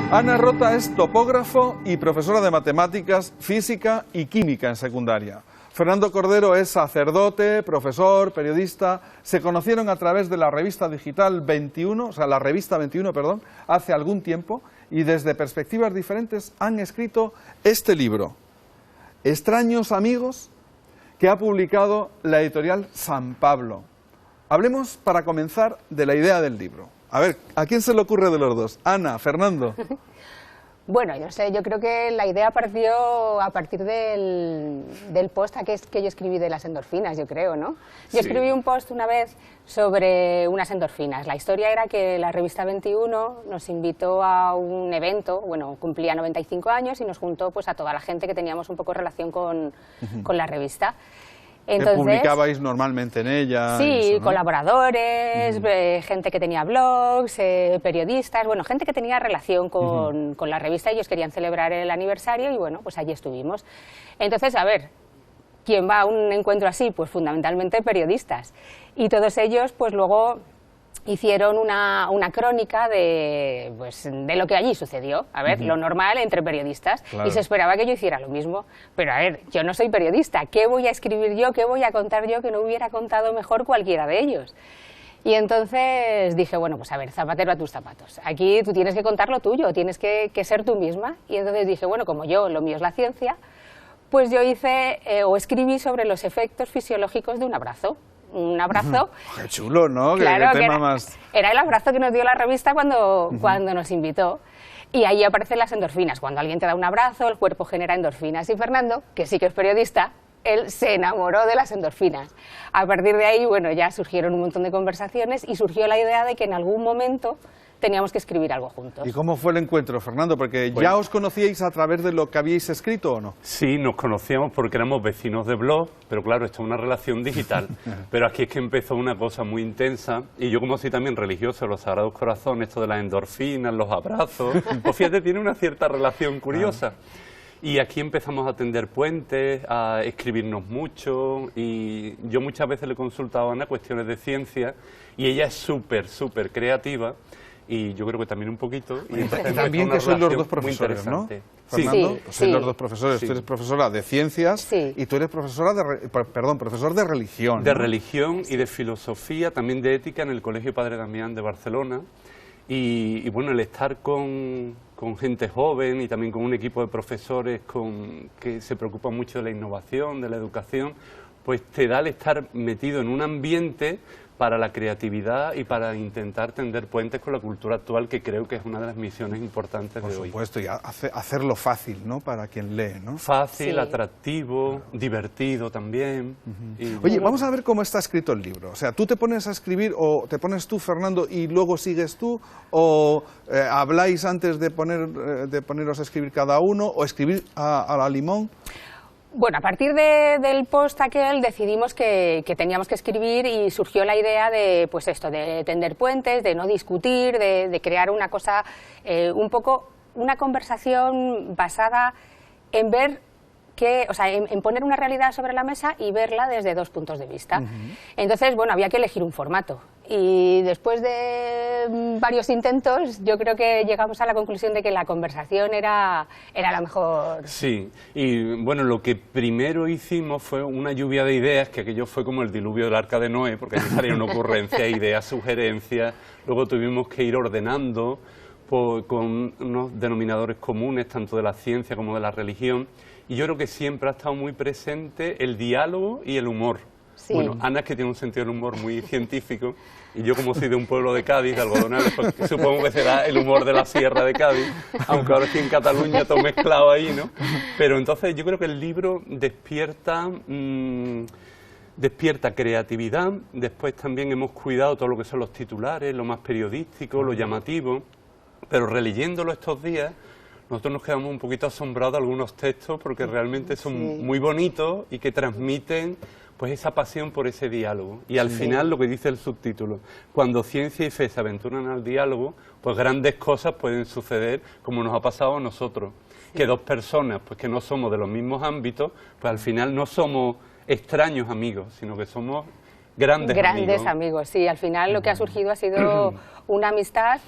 Ana Rota es topógrafo y profesora de matemáticas, física y química en secundaria. Fernando Cordero es sacerdote, profesor, periodista. Se conocieron a través de la revista digital 21, o sea, la revista 21, perdón, hace algún tiempo, y desde perspectivas diferentes han escrito este libro, Extraños amigos, que ha publicado la editorial San Pablo. Hablemos, para comenzar, de la idea del libro. A ver, ¿a quién se le ocurre de los dos? Ana, Fernando. Bueno, yo sé, yo creo que la idea partió a partir del post que yo escribí de las endorfinas, yo creo, ¿no? Yo escribí un post una vez sobre unas endorfinas. La historia era que la revista 21 nos invitó a un evento, bueno, cumplía 95 años y nos juntó pues a toda la gente que teníamos un poco relación con la revista. Entonces, ¿que publicabais normalmente en ella? Sí, eso, ¿no? Colaboradores, gente que tenía blogs, periodistas, bueno, gente que tenía relación con la revista. Ellos querían celebrar el aniversario y bueno, pues allí estuvimos. Entonces, a ver, ¿quién va a un encuentro así? Pues fundamentalmente periodistas. Y todos ellos, pues luego hicieron una crónica de lo que allí sucedió. A ver, lo normal entre periodistas. Claro. Y se esperaba que yo hiciera lo mismo. Pero a ver, yo no soy periodista. ¿Qué voy a escribir yo? ¿Qué voy a contar yo que no hubiera contado mejor cualquiera de ellos? Y entonces dije, bueno, pues a ver, zapatero a tus zapatos. Aquí tú tienes que contar lo tuyo, tienes que ser tú misma. Y entonces dije, bueno, como yo, lo mío es la ciencia, pues yo hice o escribí sobre los efectos fisiológicos de un abrazo. Un abrazo. Qué chulo, ¿no? Claro, ¿Qué tema era, más? Era el abrazo que nos dio la revista cuando nos invitó. Y ahí aparecen las endorfinas. Cuando alguien te da un abrazo, el cuerpo genera endorfinas. Y Fernando, que sí que es periodista, él se enamoró de las endorfinas. A partir de ahí, bueno, ya surgieron un montón de conversaciones y surgió la idea de que en algún momento teníamos que escribir algo juntos. ¿Y cómo fue el encuentro, Fernando? Porque ¿ya os conocíais a través de lo que habíais escrito o no? Sí, nos conocíamos porque éramos vecinos de blog, pero claro, esto es una relación digital. Pero aquí es que empezó una cosa muy intensa, y yo como soy también religioso, los Sagrados Corazones, esto de las endorfinas, los abrazos, pues fíjate, tiene una cierta relación curiosa. Y aquí empezamos a tender puentes, a escribirnos mucho, y yo muchas veces le consultaba a Ana cuestiones de ciencia, y ella es súper creativa, y yo creo que también un poquito. Y también que sois los dos profesores, ¿no? Fernando, sí, sois los dos profesores. Tú eres profesora de ciencias y tú eres profesor de religión. De ¿no? religión y de filosofía, también de ética en el Colegio Padre Damián de Barcelona. Y bueno, el estar con gente joven y también con un equipo de profesores que se preocupan mucho de la innovación, de la educación, pues te da el estar metido en un ambiente para la creatividad y para intentar tender puentes con la cultura actual, que creo que es una de las misiones importantes de hoy. Por supuesto, y hacerlo fácil, ¿no?, para quien lee, ¿no? Fácil, atractivo, divertido también. Oye, vamos a ver cómo está escrito el libro. O sea, ¿tú te pones a escribir o te pones tú, Fernando, y luego sigues tú? ¿O habláis antes de poneros a escribir cada uno? ¿O escribir a la limón? Bueno, a partir del post aquel decidimos que teníamos que escribir y surgió la idea de, pues esto, de tender puentes, de no discutir, de crear una cosa, un poco, una conversación basada en ver en poner una realidad sobre la mesa y verla desde dos puntos de vista. Entonces, bueno, había que elegir un formato. Y después de varios intentos, yo creo que llegamos a la conclusión de que la conversación era la mejor. Sí, y bueno, lo que primero hicimos fue una lluvia de ideas, que aquello fue como el diluvio del Arca de Noé, porque allí salieron ocurrencias, ideas, sugerencias, luego tuvimos que ir ordenando con unos denominadores comunes, tanto de la ciencia como de la religión, y yo creo que siempre ha estado muy presente el diálogo y el humor. Sí. Bueno, Ana es que tiene un sentido del humor muy científico, y yo como soy de un pueblo de Cádiz, de Algodonales, pues supongo que será el humor de la sierra de Cádiz, aunque ahora estoy en Cataluña todo mezclado ahí, ¿no? Pero entonces yo creo que el libro despierta creatividad. Después también hemos cuidado todo lo que son los titulares, lo más periodístico, lo llamativo, pero releyéndolo estos días, nosotros nos quedamos un poquito asombrados de algunos textos porque realmente son muy bonitos y que transmiten pues esa pasión por ese diálogo. Y al final lo que dice el subtítulo, cuando ciencia y fe se aventuran al diálogo, pues grandes cosas pueden suceder, como nos ha pasado a nosotros. Que dos personas pues que no somos de los mismos ámbitos, pues al final no somos extraños amigos, sino que somos grandes amigos. Sí, al final lo que ha surgido ha sido una amistad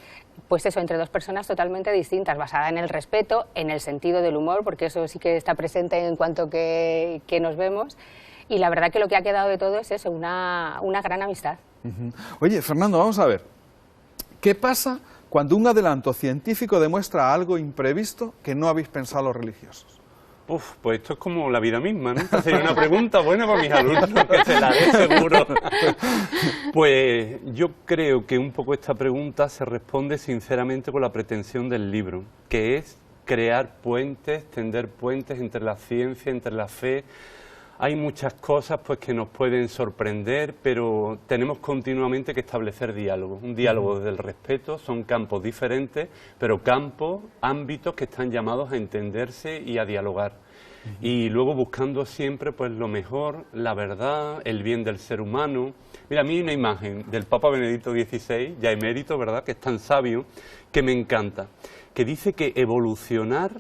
pues eso, entre dos personas totalmente distintas, basada en el respeto, en el sentido del humor, porque eso sí que está presente en cuanto que nos vemos. Y la verdad que lo que ha quedado de todo es eso, una gran amistad. Oye, Fernando, vamos a ver. ¿Qué pasa cuando un adelanto científico demuestra algo imprevisto que no habéis pensado los religiosos? Pues esto es como la vida misma, ¿no? Esta sería una pregunta buena para mis alumnos, que se la dé seguro. Pues yo creo que un poco esta pregunta se responde sinceramente con la pretensión del libro, que es crear puentes, tender puentes entre la ciencia, entre la fe. Hay muchas cosas pues que nos pueden sorprender, pero tenemos continuamente que establecer diálogo. Un diálogo desde el respeto, son campos diferentes, pero campos, ámbitos que están llamados a entenderse y a dialogar. Y luego buscando siempre pues lo mejor, la verdad, el bien del ser humano. Mira, a mí hay una imagen del Papa Benedicto XVI, ya emérito, ¿verdad?, que es tan sabio, que me encanta, que dice que evolucionar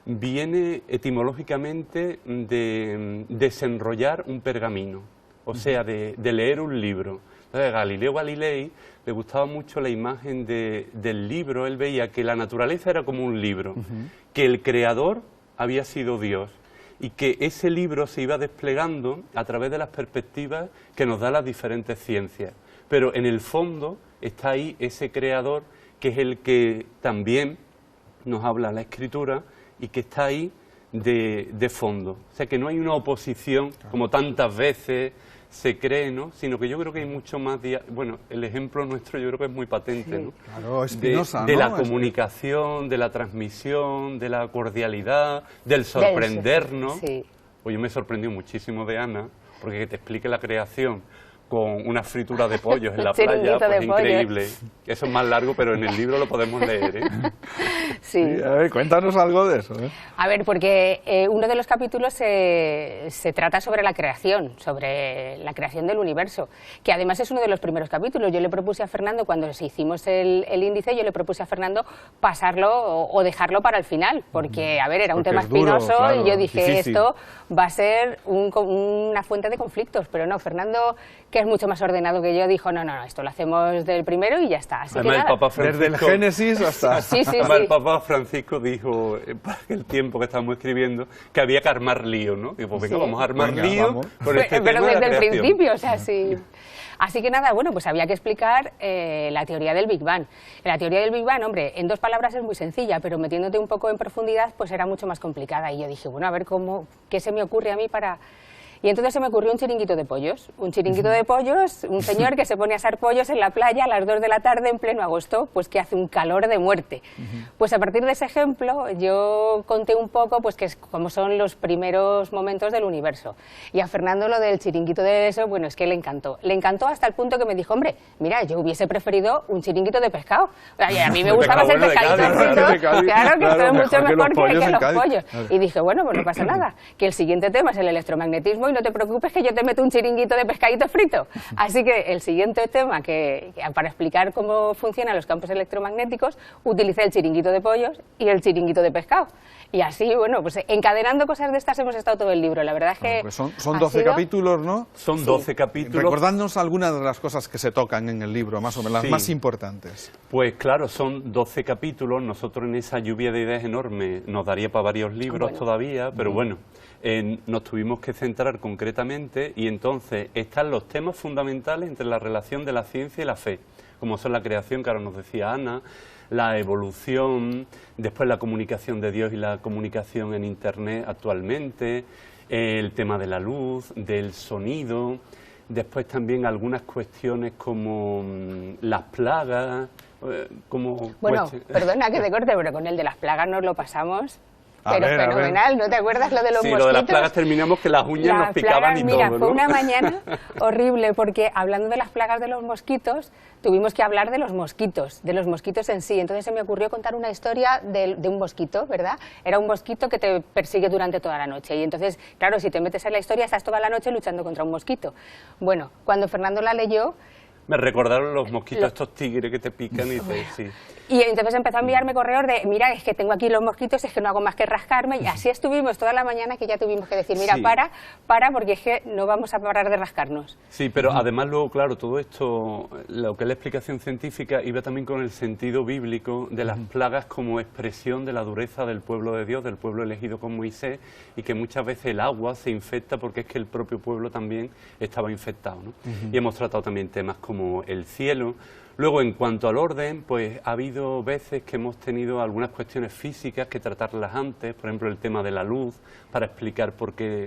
viene etimológicamente de desenrollar un pergamino, o sea, de leer un libro. Entonces, a Galileo Galilei le gustaba mucho la imagen del libro. Él veía que la naturaleza era como un libro, que el creador había sido Dios y que ese libro se iba desplegando a través de las perspectivas que nos da las diferentes ciencias. Pero en el fondo está ahí ese creador que es el que también nos habla la Escritura y que está ahí de fondo. O sea, que no hay una oposición, como tantas veces se cree, ¿no? Sino que yo creo que hay mucho más... Bueno, el ejemplo nuestro yo creo que es muy patente, ¿no? Claro, Spinoza, de ¿no? la comunicación, de la transmisión, de la cordialidad, del sorprendernos. Sí. Pues yo me sorprendí muchísimo de Ana, porque que te explique la creación con una fritura de pollos en la playa, pues es increíble. Eso es más largo, pero en el libro lo podemos leer, ¿eh? Sí. A ver, cuéntanos algo de eso, ¿eh? A ver, porque uno de los capítulos se trata sobre la creación del universo, que además es uno de los primeros capítulos. Yo le propuse a Fernando, cuando hicimos el índice, yo le propuse a Fernando pasarlo o dejarlo para el final, porque, a ver, era un tema espinoso, claro, y yo dije, difícil. Esto va a ser una fuente de conflictos, pero no, Fernando, que es mucho más ordenado que yo, dijo, no, esto lo hacemos del primero y ya está. Así además, que nada. El Papa Francisco, desde el Génesis hasta... Además, el Papa Francisco dijo, para el tiempo que estábamos escribiendo, que había que armar lío, ¿no? Y pues venga, vamos a armar lío con este pero tema desde de la el principio, o sea, sí. Así que nada, bueno, pues había que explicar la teoría del Big Bang. La teoría del Big Bang, hombre, en 2 palabras es muy sencilla, pero metiéndote un poco en profundidad, pues era mucho más complicada. Y yo dije, bueno, a ver qué se me ocurre a mí para... Y entonces se me ocurrió un chiringuito de pollos. Un chiringuito de pollos, un señor que se pone a asar pollos en la playa a las 2 de la tarde en pleno agosto, pues que hace un calor de muerte. Pues a partir de ese ejemplo yo conté un poco pues que es como son los primeros momentos del universo. Y a Fernando lo del chiringuito de eso, bueno, es que le encantó. Le encantó hasta el punto que me dijo, hombre, mira, yo hubiese preferido un chiringuito de pescado. A mí me gustaba ese pescadito frito, claro, que esto es mucho mejor que los pollos. Y dije, bueno, pues no pasa nada, que el siguiente tema es el electromagnetismo y no te preocupes que yo te meto un chiringuito de pescadito frito. Así que el siguiente tema, que para explicar cómo funcionan los campos electromagnéticos, utilicé el chiringuito de pollos y el chiringuito de pescado. Y así, bueno, pues encadenando cosas de estas hemos estado todo el libro. La verdad es que... Pues son 12 capítulos, ¿no? Son 12 capítulos. Recordadnos algunas de las cosas que se tocan en el libro, más o menos, las más importantes. Pues claro, son 12 capítulos. Nosotros en esa lluvia de ideas enorme nos daría para varios libros todavía, pero bueno, nos tuvimos que centrar concretamente y entonces están los temas fundamentales entre la relación de la ciencia y la fe, como son la creación, que ahora nos decía Ana, la evolución, después la comunicación de Dios y la comunicación en Internet actualmente, el tema de la luz, del sonido, después también algunas cuestiones como las plagas, Bueno, perdona que te corte, pero con el de las plagas nos lo pasamos... Pero fenomenal, ¿no te acuerdas lo de los mosquitos? Sí, lo de las plagas terminamos que las uñas nos picaban y mira, todo, ¿no? Fue una mañana horrible, porque hablando de las plagas de los mosquitos, tuvimos que hablar de los mosquitos en sí. Entonces se me ocurrió contar una historia de un mosquito, ¿verdad? Era un mosquito que te persigue durante toda la noche. Y entonces, claro, si te metes en la historia, estás toda la noche luchando contra un mosquito. Bueno, cuando Fernando la leyó... Me recordaron los mosquitos, estos tigres que te pican y te... Sí. Y entonces empezó a enviarme correos de, mira, es que tengo aquí los mosquitos, es que no hago más que rascarme, y así estuvimos toda la mañana que ya tuvimos que decir, mira, Sí. para, porque es que no vamos a parar de rascarnos. Sí, pero además luego, claro, todo esto, lo que es la explicación científica, iba también con el sentido bíblico de las plagas como expresión de la dureza del pueblo de Dios, del pueblo elegido con Moisés, y que muchas veces el agua se infecta porque es que el propio pueblo también estaba infectado, ¿no? Y hemos tratado también temas como el cielo. Luego, en cuanto al orden, pues ha habido veces que hemos tenido algunas cuestiones físicas que tratarlas antes, por ejemplo, el tema de la luz, para explicar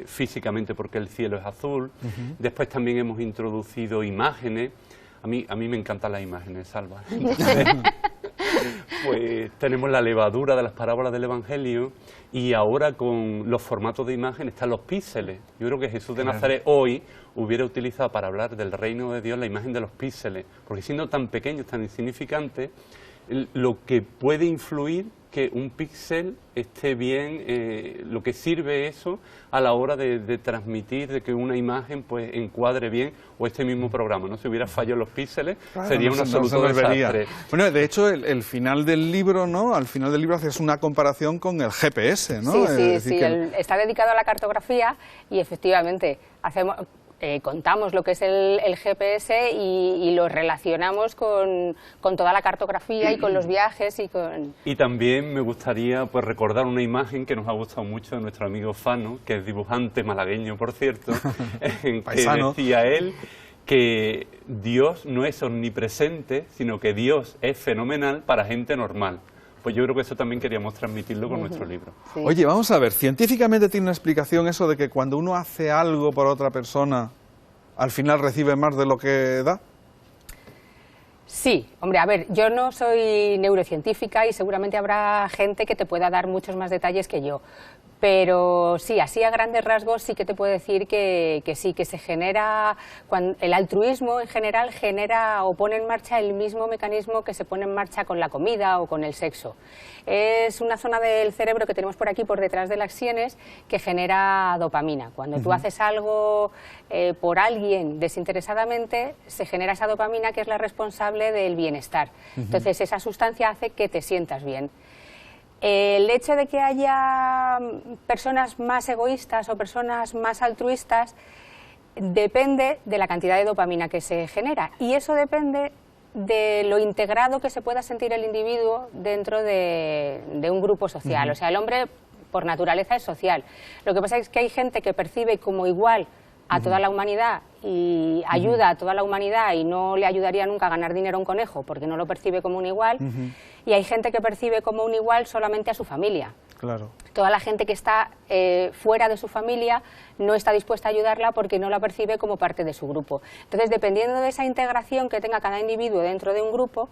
físicamente por qué el cielo es azul. Después también hemos introducido imágenes. A mí me encantan las imágenes, Salva. Entonces, pues tenemos la levadura de las parábolas del Evangelio, y ahora con los formatos de imagen están los píxeles. Yo creo que Jesús de Nazaret hoy hubiera utilizado para hablar del reino de Dios la imagen de los píxeles, porque siendo tan pequeños, tan insignificantes, lo que puede influir que un píxel esté bien, lo que sirve eso a la hora de transmitir, de que una imagen pues encuadre bien, o este mismo programa, ¿no? Si hubiera fallo en los píxeles, claro, sería un absoluto desastre. Bueno, de hecho, el final del libro, ¿no? Al final del libro haces una comparación con el GPS, ¿no? Sí, está dedicado a la cartografía, y efectivamente contamos lo que es el GPS y lo relacionamos con toda la cartografía y con los viajes Y también me gustaría pues recordar una imagen que nos ha gustado mucho de nuestro amigo Fano, que es dibujante malagueño, por cierto, en que decía él que Dios no es omnipresente, sino que Dios es fenomenal para gente normal. Pues yo creo que eso también queríamos transmitirlo con nuestro libro. Sí. Oye, vamos a ver, científicamente tiene una explicación eso de que cuando uno hace algo por otra persona, al final recibe más de lo que da. Sí, hombre, a ver, yo no soy neurocientífica y seguramente habrá gente que te pueda dar muchos más detalles que yo. Pero sí, así a grandes rasgos sí que te puedo decir que sí, que se genera, el altruismo en general genera o pone en marcha el mismo mecanismo que se pone en marcha con la comida o con el sexo. Es una zona del cerebro que tenemos por aquí, por detrás de las sienes, que genera dopamina. Cuando tú haces algo por alguien desinteresadamente, se genera esa dopamina que es la responsable del bienestar. Entonces esa sustancia hace que te sientas bien. El hecho de que haya personas más egoístas o personas más altruistas depende de la cantidad de dopamina que se genera, y eso depende de lo integrado que se pueda sentir el individuo dentro de un grupo social. O sea, el hombre por naturaleza es social. Lo que pasa es que hay gente que percibe como igual a toda la humanidad y ayuda a toda la humanidad, y no le ayudaría nunca a ganar dinero a un conejo porque no lo percibe como un igual, y hay gente que percibe como un igual solamente a su familia. Claro. Toda la gente que está fuera de su familia no está dispuesta a ayudarla porque no la percibe como parte de su grupo. Entonces, dependiendo de esa integración que tenga cada individuo dentro de un grupo,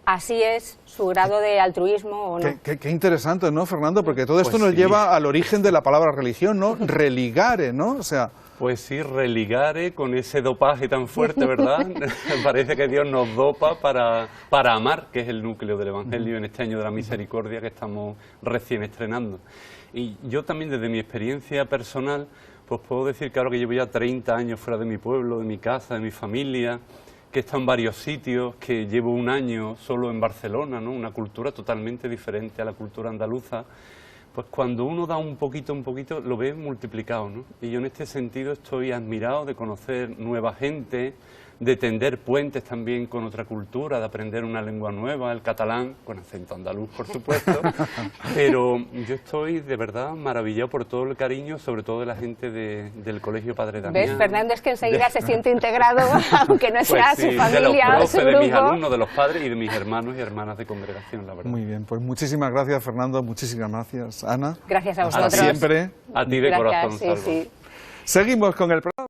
así es su grado de altruismo o no. Qué interesante, ¿no, Fernando? Porque todo esto Pues nos sí. lleva al origen de la palabra religión, ¿no? Religare, ¿no? O sea... Pues sí, religare con ese dopaje tan fuerte, ¿verdad? Parece que Dios nos dopa para amar, que es el núcleo del Evangelio en este año de la misericordia que estamos recién estrenando. Y yo también, desde mi experiencia personal, pues puedo decir que ahora que llevo ya 30 años fuera de mi pueblo, de mi casa, de mi familia, que he estado en varios sitios, que llevo un año solo en Barcelona, ¿no? Una cultura totalmente diferente a la cultura andaluza. Pues cuando uno da un poquito, lo ve multiplicado, ¿no? Y yo en este sentido estoy admirado de conocer nueva gente, de tender puentes también con otra cultura, de aprender una lengua nueva, el catalán, con acento andaluz, por supuesto. Pero yo estoy de verdad maravillado por todo el cariño, sobre todo de la gente del Colegio Padre Damián. ¿Ves, Fernando? Es que enseguida se siente integrado, aunque no sea sí, su familia de los o profes, su de mis grupo. alumnos, de los padres y de mis hermanos y hermanas de congregación, la verdad. Muy bien, pues muchísimas gracias, Fernando, muchísimas gracias, Ana. Gracias a Hasta vosotros. siempre. A ti de Gracias, corazón, sí, Salvo. sí. Seguimos con el programa.